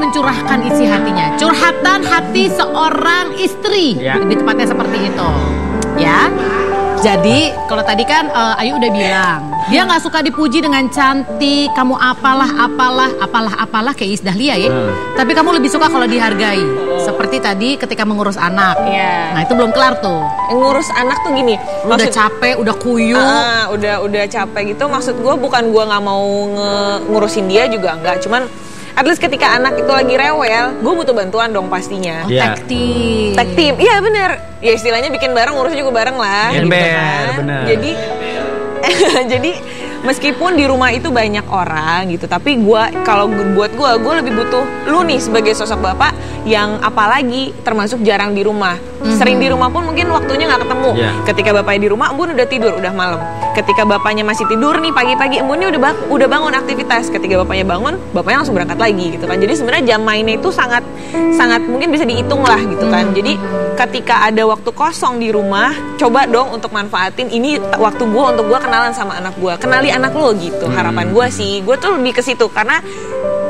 mencurahkan isi hatinya. Curhatan hati seorang istri, lebih tepatnya seperti itu, ya. Jadi kalau tadi kan Ayu udah bilang dia nggak suka dipuji dengan cantik, kamu apalah kayak Iis Dahlia ya. Tapi kamu lebih suka kalau dihargai. Seperti tadi ketika mengurus anak. Nah itu belum kelar tuh. Ngurus anak tuh gini. Udah capek, udah kuyup. Udah capek gitu. Maksud gue bukan gue nggak mau ngurusin dia juga enggak. Cuman at least ketika anak itu lagi rewel, gue butuh bantuan dong pastinya. Tag team. Tag team, iya bener. Ya istilahnya bikin bareng, ngurus juga bareng lah. Gitu kan. Bener. Jadi meskipun di rumah itu banyak orang gitu, tapi kalau buat gue lebih butuh lu nih sebagai sosok bapak yang apalagi termasuk jarang di rumah. Sering di rumah pun mungkin waktunya nggak ketemu. Ketika bapaknya di rumah, Embun udah tidur, udah malam. Ketika bapaknya masih tidur nih pagi-pagi, Embunnya udah bangun aktivitas. Ketika bapaknya bangun, bapaknya langsung berangkat lagi gitu kan. Jadi sebenarnya jam mainnya itu sangat mungkin bisa dihitung lah gitu kan. Jadi ketika ada waktu kosong di rumah, coba dong untuk manfaatin ini waktu gue untuk gue kenalan sama anak gue, kenali anak lo gitu. Harapan gue sih, gue tuh lebih ke situ karena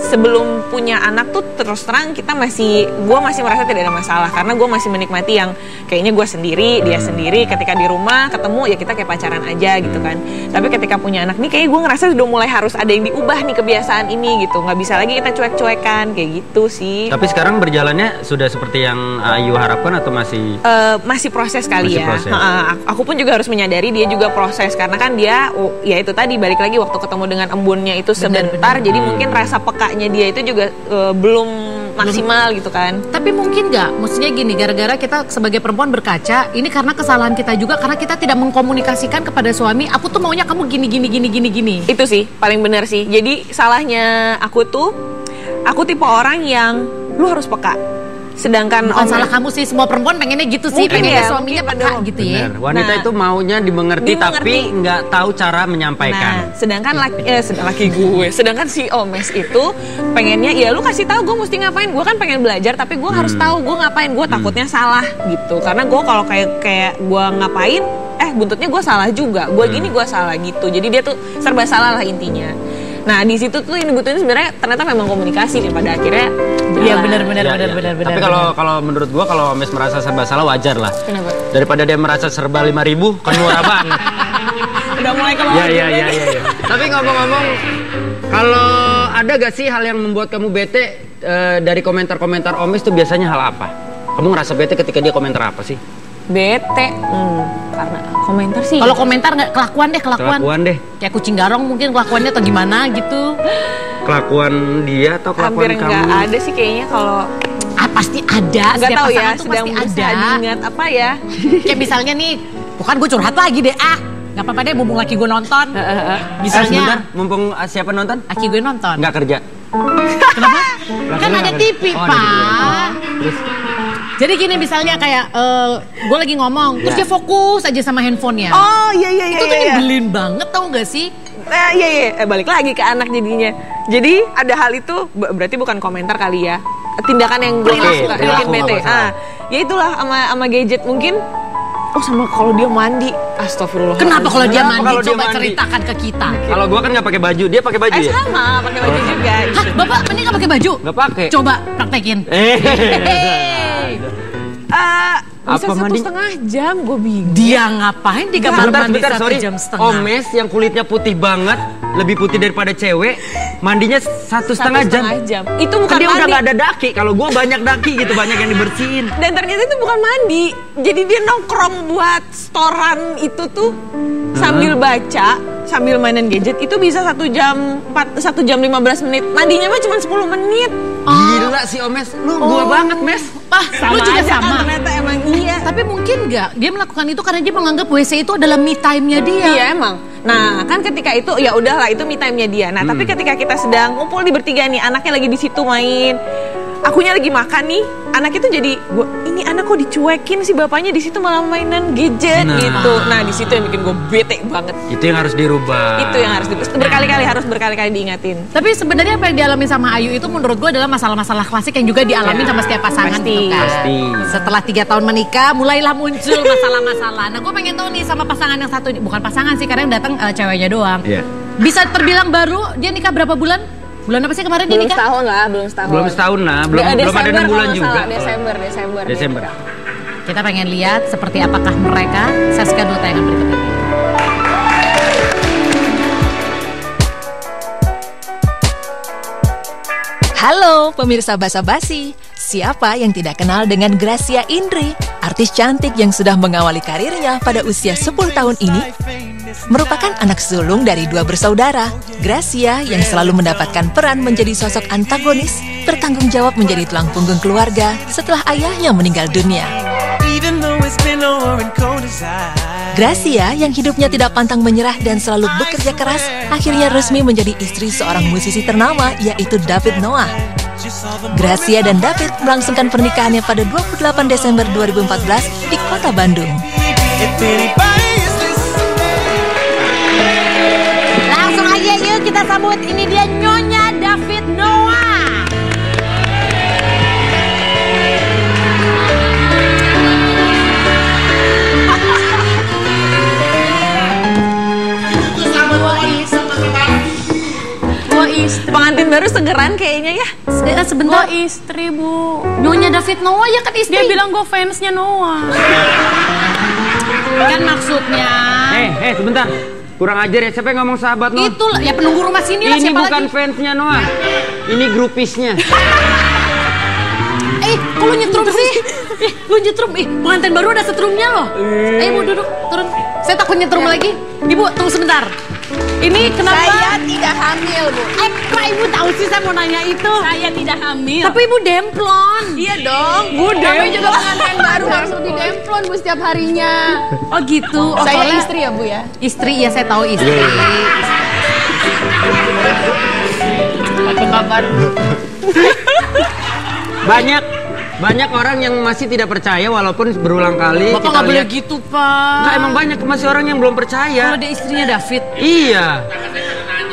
sebelum punya anak tuh terus terang gue masih merasa tidak ada masalah karena gue masih menikmati yang kayaknya gue sendiri, dia sendiri. Ketika di rumah ketemu ya kita kayak pacaran aja gitu kan. Tapi ketika punya anak nih kayaknya gue ngerasa sudah mulai harus ada yang diubah nih kebiasaan ini gitu. Nggak bisa lagi kita cuek-cuekan kayak gitu sih. Tapi sekarang berjalannya sudah seperti yang Ayu harapkan atau masih? Masih proses kali masih ya. Aku pun juga harus menyadari dia juga proses karena kan dia ya itu tadi balik lagi waktu ketemu dengan embunnya itu sebentar. Jadi mungkin rasa pekanya dia itu juga belum maksimal gitu kan. Tapi mungkin nggak, maksudnya gini, gara-gara kita sebagai perempuan berkaca, ini karena kesalahan kita juga karena kita tidak mengkomunikasikan kepada suami, aku tuh maunya kamu gini. Itu sih paling benar sih. Jadi salahnya aku tipe orang yang lu harus peka. Sedangkan bukan salah kamu sih, semua perempuan pengennya gitu sih, pengennya suaminya peka gitu ya. Wanita itu maunya dimengerti tapi nggak tahu cara menyampaikan. Nah, sedangkan si Omes itu pengennya ya lu kasih tahu gue mesti ngapain. Gue kan pengen belajar tapi gue harus tahu gue ngapain. Gue takutnya salah gitu. Karena gue kalau kayak gue ngapain, buntutnya gue salah juga. Gue gini gue salah gitu. Jadi dia tuh serba salah lah intinya. Nah di situ tuh yang dibutuhin sebenarnya ternyata memang komunikasi dan pada akhirnya iya benar. Tapi kalau menurut gua kalau Omes merasa serba salah wajar lah. Kenapa? Daripada dia merasa serba 5.000 kan murah banget. Udah mulai kemauan. Iya. Tapi ngomong-ngomong, kalau ada gak sih hal yang membuat kamu bete dari komentar-komentar Omes tuh biasanya hal apa? Kamu ngerasa bete ketika dia komentar apa sih? Bete, karena komentar sih. Kalau komentar nggak kelakuan deh. Kayak kucing garong mungkin kelakuannya atau gimana gitu. Kelakuan dia atau kelakuan hampir kamu? Hampir nggak ada sih kayaknya kalau. Pasti ada. Nggak tahu ya, tuh sedang pasti ada. Diingat apa ya? Kayak misalnya nih, bukan gue curhat lagi deh. Nggak apa-apa deh, mumpung laki gue nonton. Misalnya. Sebentar, mumpung siapa nonton? Laki gue nonton. Nggak kerja. Kenapa? Kan ada TV, Pak. Terus? Jadi gini misalnya kayak gue lagi ngomong, terus dia fokus aja sama handphonenya. Oh iya. Itu tuh nyebelin banget, tau gak sih? Iya. Balik lagi ke anak jadinya. Jadi ada hal itu berarti bukan komentar kali ya. Tindakan yang gue suka bikin bete. Ya itulah sama gadget mungkin. Sama kalau dia mandi, astagfirullah. Kenapa kalau dia mandi? Coba ceritakan ke kita. Kalau gua kan nggak pakai baju, dia pakai baju ya? Sama, pakai baju juga. Hah, Bapak mandi nggak pakai baju? Nggak pakai. Coba praktekin. Bisa 1,5 jam, gue bingung. Dia ngapain di kamar mandi 1,5 jam? Omes yang kulitnya putih banget, lebih putih daripada cewek, mandinya 1,5 jam. Itu bukan dia mandi. Udah nggak ada daki. Kalau gue banyak daki gitu, banyak yang dibersihin. Dan ternyata itu bukan mandi. Jadi dia nongkrong buat storan itu tuh sambil baca, sambil mainin gadget. Itu bisa 1 jam 15 menit. Mandinya mah cuma 10 menit. Gila si Omes, lu gua banget Mes. Lu juga sama. Kan, ternyata emang iya. Tapi mungkin nggak dia melakukan itu karena dia menganggap WC itu adalah me time-nya dia. Iya emang. Nah kan ketika itu ya udahlah itu me time-nya dia. Nah tapi ketika kita sedang ngumpul di bertiga nih, anaknya lagi di situ main, akunya lagi makan nih, anak itu jadi ini anak kok dicuekin sih bapaknya di situ malah mainan gadget gitu. Nah di situ yang bikin gue bete banget. Itu yang harus dirubah. Itu yang harus berkali-kali diingatin. Tapi sebenarnya apa yang dialami sama Ayu itu menurut gue adalah masalah-masalah klasik yang juga dialami sama setiap pasangan gitu kan. Pasti. Setelah 3 tahun menikah mulailah muncul masalah-masalah. Nah gue pengen tahu nih sama pasangan yang satu, bukan pasangan sih karena yang datang ceweknya doang. Iya. Bisa terbilang baru, dia nikah berapa bulan? Bulan apa sih kemarin Belum nikah? setahun lah, belum setahun. Belum setahun lah, belum ada 6 bulan kalau juga. salah, Desember. Desember. Kita pengen lihat seperti apakah mereka. Saksikan dulu tayangan berikut ini. Halo pemirsa Basa Basi, siapa yang tidak kenal dengan Gracia Indri, artis cantik yang sudah mengawali karirnya pada usia 10 tahun ini? Merupakan anak sulung dari 2 bersaudara, Gracia yang selalu mendapatkan peran menjadi sosok antagonis, bertanggung jawab menjadi tulang punggung keluarga setelah ayahnya meninggal dunia. Gracia yang hidupnya tidak pantang menyerah dan selalu bekerja keras, akhirnya resmi menjadi istri seorang musisi ternama yaitu David Noah. Gracia dan David melangsungkan pernikahannya pada 28 Desember 2014 di kota Bandung. Langsung aja yuk kita sambut, ini dia Nyonya David Noah. Pengantin baru segeran kayaknya ya. Sebentar. Gue istri, Bu. Nyonya David Noah ya kan istri. Dia bilang gue fansnya Noah. Kan maksudnya. Sebentar. Kurang ajar ya, siapa yang ngomong sahabat Noah? Itu ya penunggu rumah sini lah, Ini siapa bukan lagi? fansnya Noah. Ini grupisnya. Kok lu nyetrum sih? Lu nyetrum. Pengantin baru ada setrumnya loh. Ayo Bu duduk, turun. Saya takut nyetrum lagi. Ibu tunggu sebentar. Ini kenapa? Saya tidak hamil, Bu. Kok Ibu tahu sih saya mau nanya itu? Saya tidak hamil. Tapi Ibu demplon. Iya dong. Kami juga pengantin baru harus demplon Bu setiap harinya. Oh gitu. Oh, Saya soalnya- istri ya Bu ya. Istri ya, saya tahu istri. Apa kabar? Banyak orang yang masih tidak percaya walaupun berulang kali Bapak kita nggak boleh lihat. gitu, Pak. Nggak, emang banyak masih orang yang belum percaya. Kalau dia istrinya David. Iya.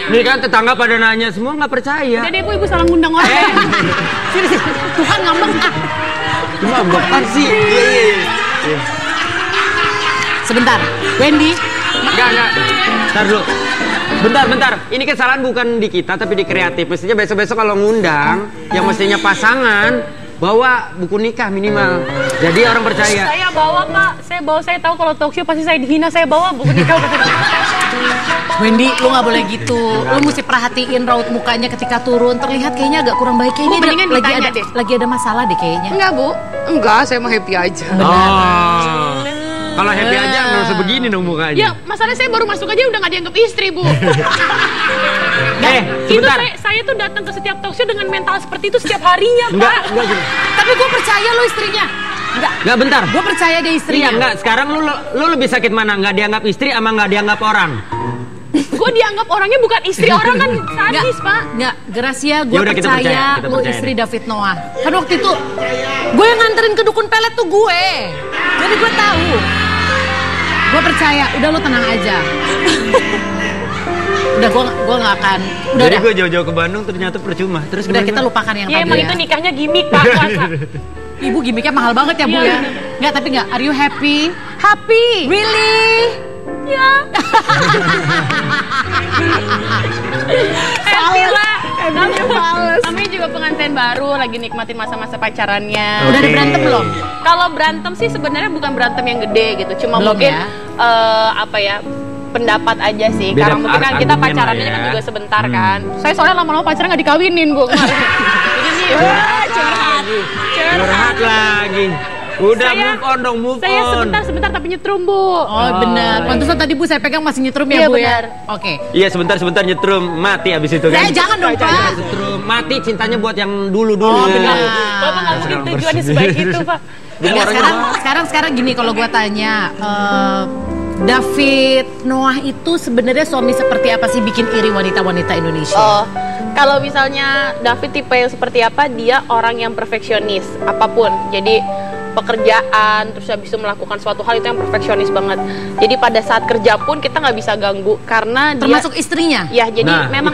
Ini kan tetangga pada nanya semua nggak percaya. Jadi ibu salah ngundang orang. Sini. Tuhan ngambek. Cuma bukan sih. Iya. Sebentar, Wendy. Enggak. Ntar dulu. Bentar. Ini kesalahan bukan di kita tapi di kreatif. Mestinya besok-besok kalau ngundang yang mestinya pasangan bawa buku nikah minimal. Jadi orang percaya. Saya bawa, Pak. Saya tahu kalau talk show pasti saya dihina. Saya bawa buku nikah. Wendy, lu nggak boleh gitu. Lu mesti perhatiin raut mukanya ketika turun. Terlihat kayaknya agak kurang baik. Kayaknya Bu, mendingan ditanya deh. lagi ada masalah deh kayaknya. Enggak, Bu. Enggak, saya mau happy aja. Oh. Kalau happy aja nggak usah begini dong mukanya. Ya, masalahnya saya baru masuk aja udah nggak dianggap istri, Bu. Itu Sebentar. saya tuh datang ke setiap talk show dengan mental seperti itu setiap harinya, Pak. Enggak gini. Tapi gue percaya lu istrinya. Enggak, bentar. Gue percaya dia istrinya. Iya, enggak. Sekarang lu lebih sakit mana? Nggak dianggap istri sama nggak dianggap orang? Gue dianggap orangnya bukan istri orang kan sadis, Pak. Nggak, Gracia, gue Yaudah, kita percaya kita lu percaya istri deh. David Noah. Kan waktu itu gue yang nganterin ke dukun pelet tuh gue. Jadi gue tahu. Gue percaya, udah lu tenang aja. Udah gue nggak akan. Udah Jadi dah. gue jauh-jauh ke Bandung ternyata percuma. Terus Udah gimana? kita lupakan yang Ya tadi emang ya. itu nikahnya gimmick, Pak. Masa? Ibu gimmicknya mahal banget ya Bu Iya, ya. Nggak, tapi nggak. Are you happy? Happy. Really? Ya. Happy lah. Namanya juga pengantin baru, lagi nikmatin masa-masa pacarannya. Udah ada berantem belum? Kalau berantem sih sebenarnya bukan berantem yang gede gitu, cuma Belum mungkin ya? pendapat aja sih. Beda Karena mungkin kan kita argumen pacarannya lah ya. kan juga sebentar kan. Saya soalnya lama-lama pacaran nggak dikawinin, Bu. Jadi nih, Curhat lagi. Udah Saya- move on dong, move saya on. sebentar tapi nyetrum, Bu. Oh benar. Pantesan tadi Bu saya pegang masih nyetrum ya Iya, Bu benar. ya. Oke. Iya, sebentar nyetrum, mati abis itu kan. Jangan dong Pak. Nyetrum, mati cintanya buat yang dulu. Oh, benar. Bapak nggak mungkin tujuannya sebaik itu, Pak. Ya, sekarang gini kalau gua tanya, David Noah itu sebenarnya suami seperti apa sih bikin iri wanita-wanita Indonesia? Oh, kalau misalnya David tipe yang seperti apa, dia orang yang perfeksionis apapun. Jadi pekerjaan, terus habis itu melakukan suatu hal itu yang perfeksionis banget. Jadi pada saat kerja pun kita nggak bisa ganggu karena Termasuk istrinya? Ya, jadi Nah, memang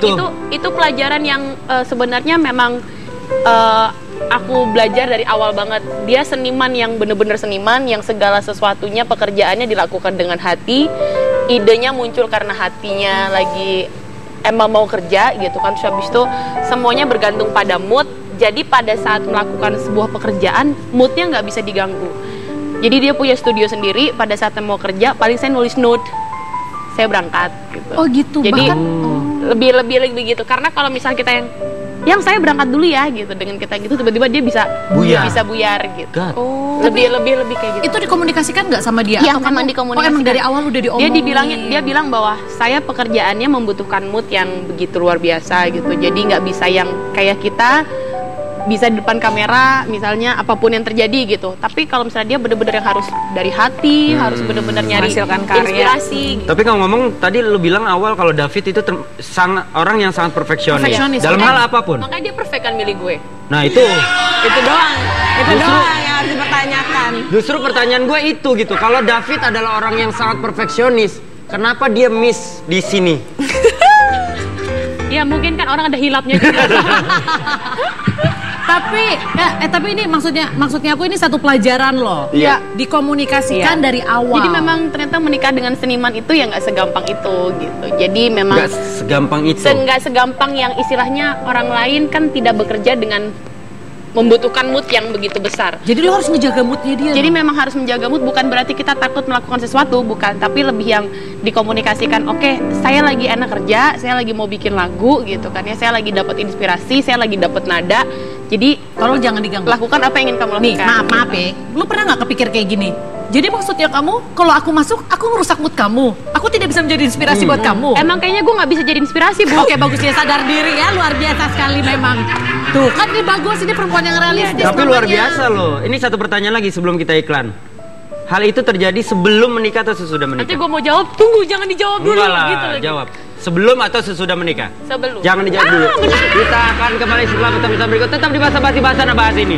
itu pelajaran yang sebenarnya memang aku belajar dari awal banget. Dia seniman yang bener-bener seniman, yang segala sesuatunya pekerjaannya dilakukan dengan hati. Idenya muncul karena hatinya lagi emang mau kerja gitu kan, terus habis itu semuanya bergantung pada mood. Jadi pada saat melakukan sebuah pekerjaan, moodnya nggak bisa diganggu. Jadi dia punya studio sendiri, pada saat mau kerja, paling saya nulis note, saya berangkat gitu. Oh gitu, Jadi bahkan lebih gitu, karena kalau misalnya kita yang saya berangkat dulu ya gitu, dengan kita gitu tiba-tiba dia bisa buyar gitu. Lebih kayak gitu. itu dikomunikasikan nggak sama dia? Iya, Atau emang kamu- dikomunikasikan. Oh, emang dari awal udah diomongin. Dia bilang bahwa saya pekerjaannya membutuhkan mood yang begitu luar biasa gitu. Jadi nggak bisa yang kayak kita bisa di depan kamera misalnya apapun yang terjadi gitu. Tapi kalau misalnya dia bener-bener yang harus dari hati, harus bener-bener nyari Menghasilkan karya. inspirasi gitu. Tapi kamu ngomong tadi lu bilang awal kalau David itu orang yang sangat perfeksionis. Perfeksionis, Dalam oke. hal apapun. Makanya dia perfect kan milih gue. Nah itu Itu doang. Itu Justru- doang yang harus dipertanyakan. justru pertanyaan gue itu gitu. Kalau David adalah orang yang sangat perfeksionis, kenapa dia miss di sini? Ya mungkin kan orang ada hilapnya juga. Tapi ini maksudnya aku ini satu pelajaran loh. Iya. Dikomunikasikan Iya. dari awal. Jadi memang ternyata menikah dengan seniman itu ya nggak segampang itu gitu. Jadi memang Nggak segampang itu. nggak segampang yang istilahnya orang lain kan tidak bekerja dengan membutuhkan mood yang begitu besar. Jadi lo harus ngejaga moodnya dia. Jadi loh. memang harus menjaga mood, bukan berarti kita takut melakukan sesuatu, bukan, tapi lebih yang dikomunikasikan. Oke, saya lagi enak kerja, saya lagi mau bikin lagu gitu kan ya, saya lagi dapat inspirasi, saya lagi dapat nada. Jadi tolong jangan diganggu. lakukan apa yang ingin kamu lakukan. Nih, maaf ya. Lu pernah nggak kepikir kayak gini? Jadi maksudnya kamu, kalau aku masuk, aku ngerusak mood kamu. Aku tidak bisa menjadi inspirasi buat kamu. Emang kayaknya gue nggak bisa jadi inspirasi, Bu. Oke, bagus dia sadar diri ya, luar biasa sekali memang. Tuh kan ini bagus, ini perempuan yang realistis. Tapi luar namanya. biasa loh. Ini satu pertanyaan lagi sebelum kita iklan. Hal itu terjadi sebelum menikah atau sesudah Nanti menikah? gue mau jawab, tunggu jangan dijawab dulu Enggak lah, gitu lagi. jawab. Sebelum atau sesudah menikah? Sebelum. Jangan dijawab dulu. Kita akan kembali setelah pesan-pesan berikut. Tetap di Basa Basi Bahasa Bahas ini.